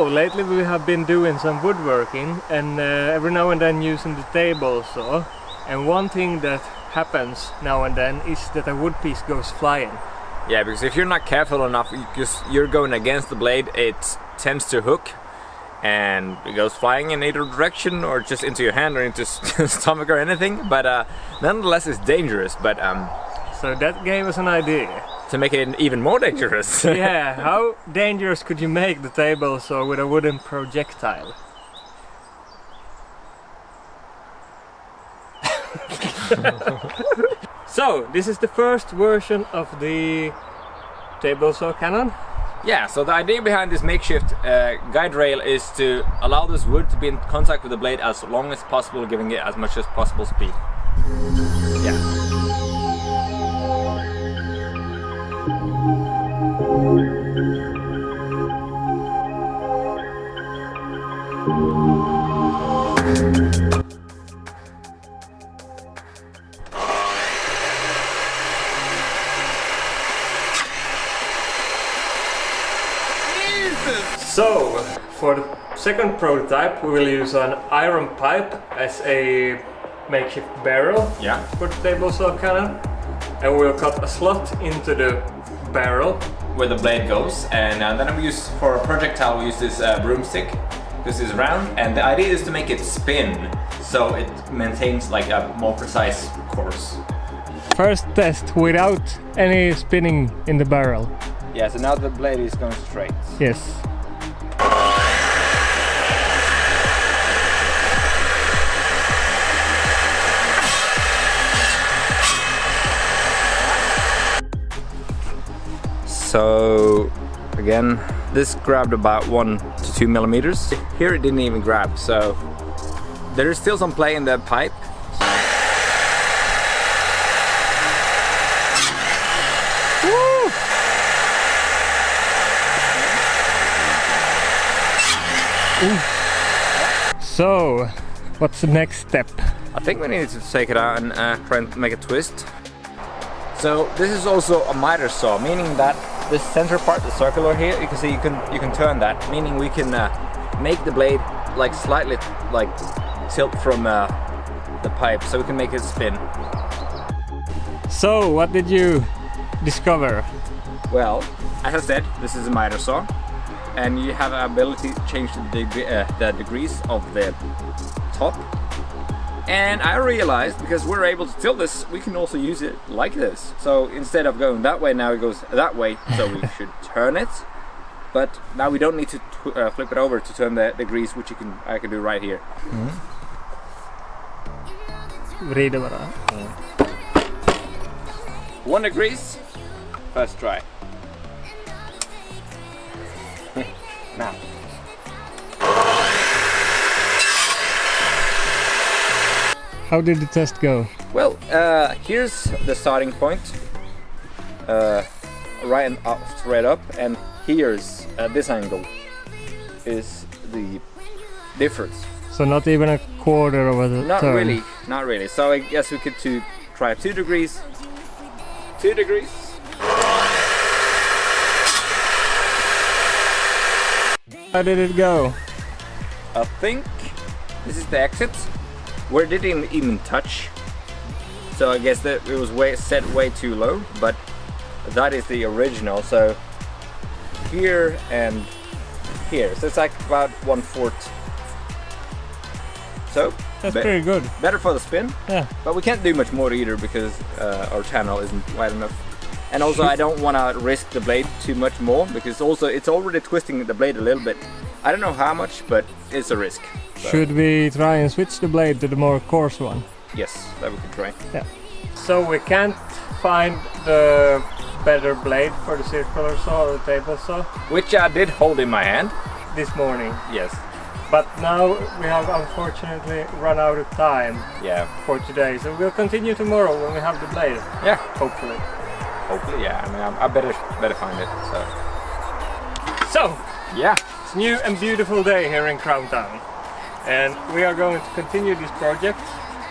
So lately we have been doing some woodworking and every now and then using the table saw. And one thing that happens now and then is that a wood piece goes flying. Yeah, because if you're not careful enough, you're going against the blade, it tends to hook and it goes flying in either direction or just into your hand or into stomach or anything. But nonetheless, it's dangerous. But so that gave us an idea. To make it even more dangerous. Yeah, how dangerous could you make the table saw with a wooden projectile? So, this is the first version of the table saw cannon. Yeah, so the idea behind this makeshift guide rail is to allow this wood to be in contact with the blade as long as possible, giving it as much as possible speed. Yeah. So, for the second prototype we will use an iron pipe as a makeshift barrel for the table saw cannon, and we'll cut a slot into the barrel where the blade goes, and then we use, for a projectile, we use this broomstick. This is round, and the idea is to make it spin so it maintains like a more precise course. First test without any spinning in the barrel. Yeah, so now the blade is going straight. Yes. So again, this grabbed about 1 to 2 millimeters. Here it didn't even grab, so there is still some play in the pipe. Woo! So, what's the next step? I think we need to take it out and try and make a twist. So this is also a miter saw, meaning that this center part, the circular here, you can see you can turn that, meaning we can make the blade like slightly like tilt from the pipe, so we can make it spin. So what did you discover? Well, as I said, this is a miter saw, and you have the ability to change the degrees of the top. And I realized, because we're able to tilt this, we can also use it like this. So instead of going that way, now it goes that way, so we should turn it. But now we don't need to flip it over to turn the degrees, which I can do right here. Vrida bara. 1 degrees, first try. Now. How did the test go? Well, here's the starting point, right and up, straight up, and here's this angle is the difference. So not even a quarter of a turn? Not really. So I guess we could try 2 degrees, 2 degrees. How did it go? I think this is the exit. Where it didn't even touch, so I guess that it was set way too low, but that is the original. So here and here, so it's like about 1/4. So that's pretty good. Better for the spin. Yeah. But we can't do much more either because our channel isn't wide enough. And also I don't want to risk the blade too much more, because also it's already twisting the blade a little bit. I don't know how much, but it's a risk. So. Should we try and switch the blade to the more coarse one? Yes, that we can try. Yeah. So we can't find the better blade for the circular saw or the table saw. Which I did hold in my hand. This morning. Yes. But now we have unfortunately run out of time for today. So we'll continue tomorrow when we have the blade. Yeah. Hopefully. Hopefully, yeah. I mean, I better find it. So yeah. It's a new and beautiful day here in Crown Town. And we are going to continue this project,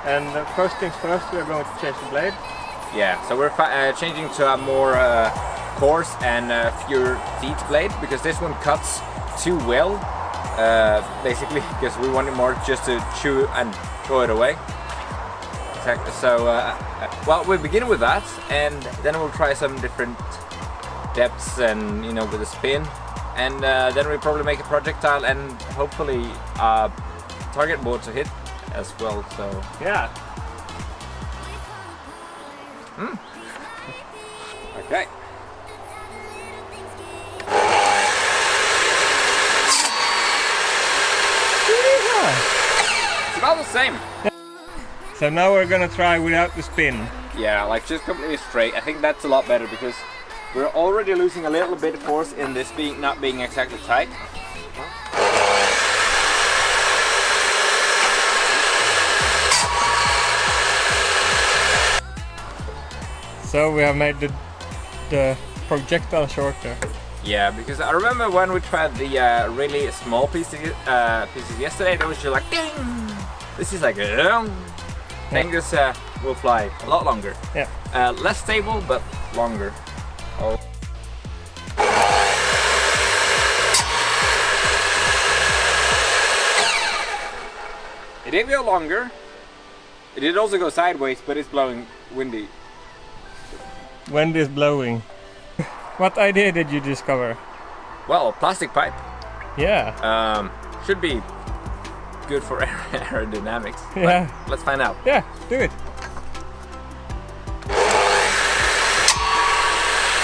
and first things first, we are going to change the blade. Yeah, so we're changing to a more coarse and fewer teeth blade, because this one cuts too well, basically, because we wanted more just to chew and throw it away. Exactly. So, well, we begin with that, and then we'll try some different depths and, you know, with a spin, and then we'll probably make a projectile and hopefully target board to hit as well. So yeah. Okay. It's about the same. So now we're gonna try without the spin. Yeah, like just completely straight. I think that's a lot better because we're already losing a little bit of force in this not being exactly tight. So we have made the projectile shorter. Yeah, because I remember when we tried the really small pieces yesterday, they was just like, ding! This is like, I think this will fly a lot longer. Yeah. Less stable, but longer. Oh. It did go longer. It did also go sideways, but it's blowing windy. Wind is blowing. What idea did you discover? Well, plastic pipe. Yeah. Should be good for aerodynamics. Yeah. But let's find out. Yeah, do it.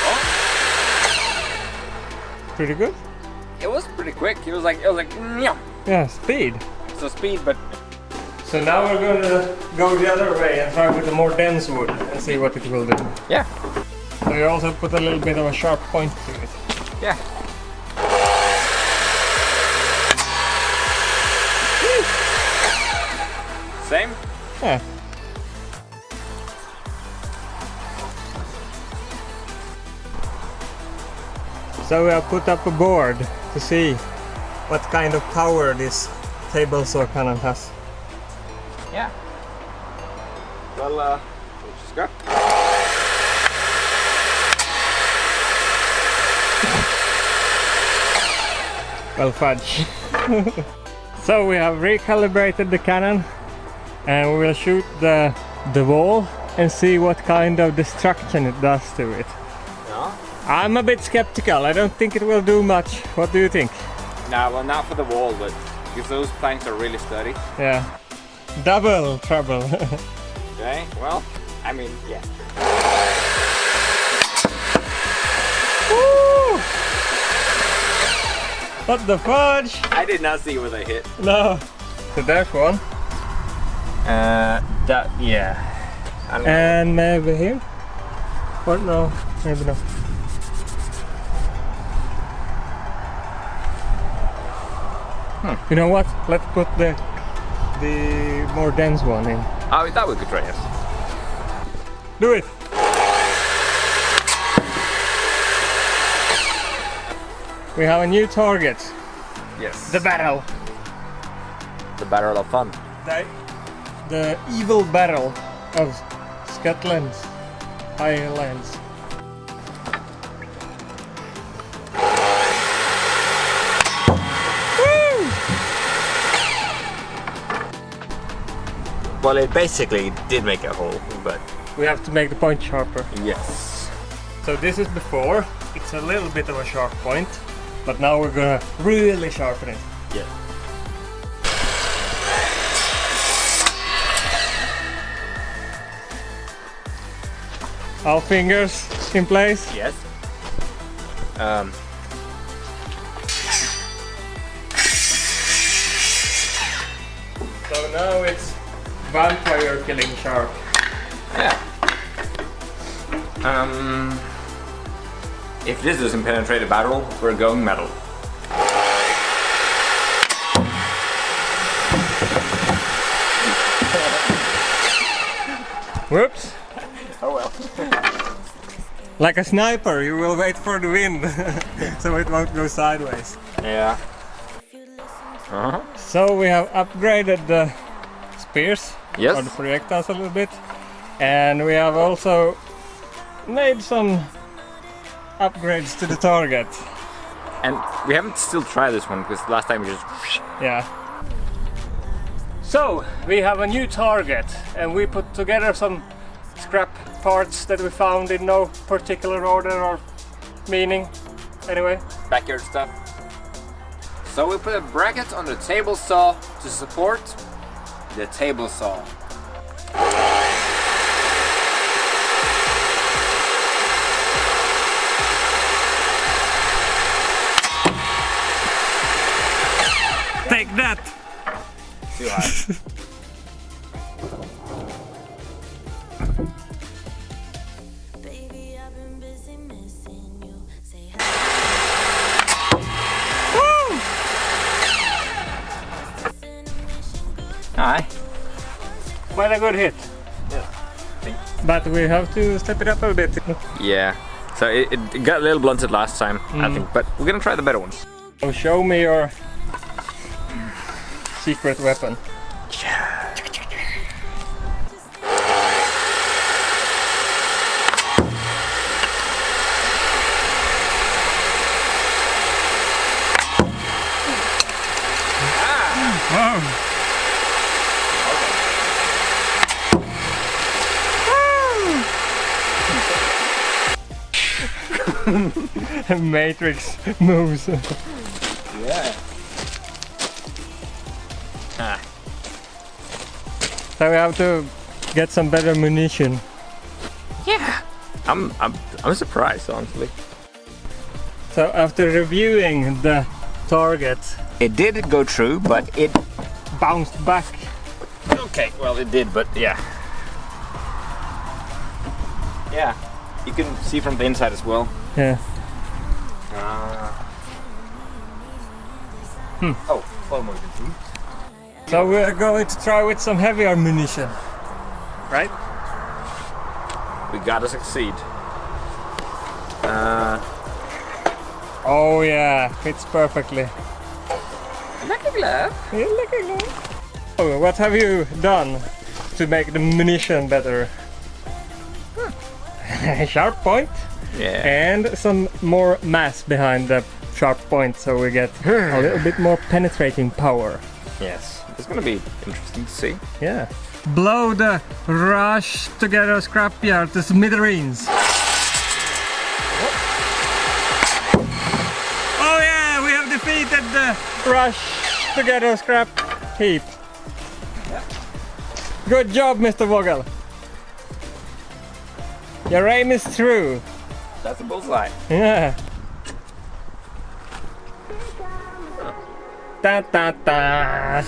Oh. Pretty good. It was pretty quick. It was like Nyah. Yeah, speed. So speed, but So now we're gonna go the other way and try with a more dense wood and see what it will do. yeah, So you also put a little bit of a sharp point to it. yeah. Same. Yeah. So we have put up a board to see what kind of power this table saw cannon has. Yeah. Well, we'll just go. Well, fudge. So we have recalibrated the cannon and we will shoot the wall and see what kind of destruction it does to it. Yeah. I'm a bit skeptical. I don't think it will do much. What do you think? No, well, not for the wall, but because those planks are really sturdy. Yeah. Double trouble. Okay. Well, I mean, yeah. Woo! What the fudge? I did not see where they hit. No. So there's one. Yeah. I don't know. And maybe here? Or no, maybe not. You know what? Let's put the more dense one in. Oh, that would be great. Yes. Do it! We have a new target. Yes. The barrel. The barrel of fun. The evil barrel of Scotland's Highlands. Well, it basically did make a hole, but We have to make the point sharper. yes. So this is before. It's a little bit of a sharp point, but now we're gonna really sharpen it. Yeah. All fingers in place. Yes. So now it's vampire killing sharp. Yeah. If this doesn't penetrate a barrel, we're going metal. Whoops! Oh well. Like a sniper, you will wait for the wind so it won't go sideways. Yeah. Uh-huh. So we have upgraded the spears Yes. or the projectiles a little bit, and we have also made some upgrades to the target. And we haven't still tried this one because last time we just... Yeah. So, we have a new target and we put together some scrap parts that we found in no particular order or meaning. Anyway. Backyard stuff. So we put a bracket on the table saw to support the table saw. Take that! Too high. Hi. Quite a good hit. Yeah. But we have to step it up a bit. Yeah. So it got a little blunted last time, I think, but we're gonna try the better ones. So show me your secret weapon. Wow. Matrix moves. Yeah. So we have to get some better munition. Yeah. I'm surprised, honestly. So after reviewing the target, It did go true, but it bounced back. okay. Well, it did, but yeah. Yeah. You can see from the inside as well. Yeah. Oh, slow motion too. So we're going to try with some heavier munition, right? We gotta succeed. Oh yeah, fits perfectly. Like a glove. Yeah, look at that. Oh, what have you done to make the munition better? Sharp point Yeah. and some more mass behind the sharp point, so we get a little bit more penetrating power. Yes. It's gonna be interesting to see. Yeah. Blow the rush together scrapyard to smithereens. Oh yeah, we have defeated the rush together scrap heap. Good job, Mr. Vogel. Your aim is true. That's a bullseye. Yeah. Da da da.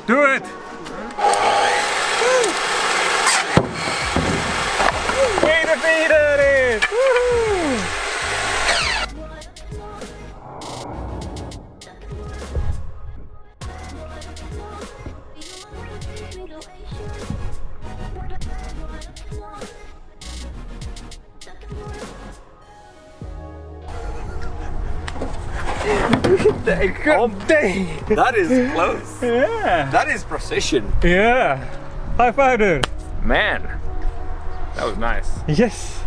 Do it! We defeated it! Woo! Oh, dang. That is close. Yeah! That is precision. Yeah! High five, dude! Man, that was nice. Yes!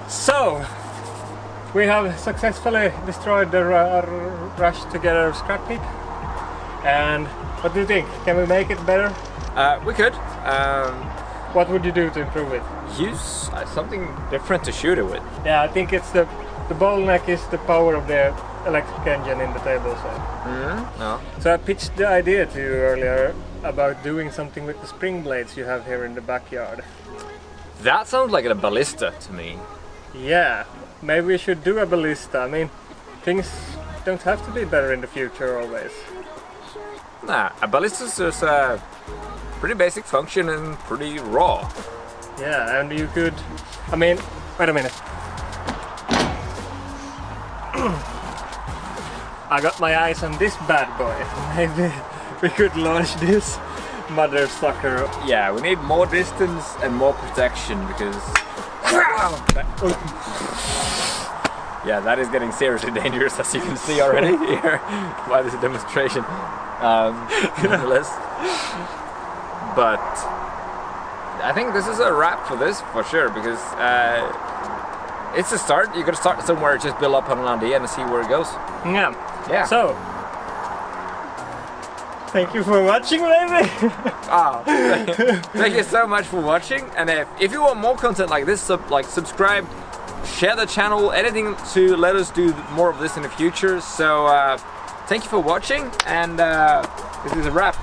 So, we have successfully destroyed the rush together scrap heap. And what do you think? Can we make it better? We could What would you do to improve it? use something different to shoot it with. Yeah, I think it's the bottleneck is the power of the electric engine in the table saw. No. So I pitched the idea to you earlier about doing something with the spring blades you have here in the backyard. That sounds like a ballista to me. Yeah, maybe we should do a ballista. I mean, things don't have to be better in the future always. Nah, a ballista is just a pretty basic function and pretty raw. Yeah, and you could... I mean, wait a minute. I got my eyes on this bad boy. Maybe we could launch this mother sucker. Yeah, we need more distance and more protection because... Yeah, that is getting seriously dangerous, as you can see already here by this demonstration. nonetheless. But I think this is a wrap for this, for sure, because it's a start. You gotta start somewhere, just build up on an idea and see where it goes. Yeah. So, thank you for watching, baby. Thank you so much for watching. And if you want more content like this, subscribe, share the channel, anything to let us do more of this in the future. So, thank you for watching, and this is a wrap.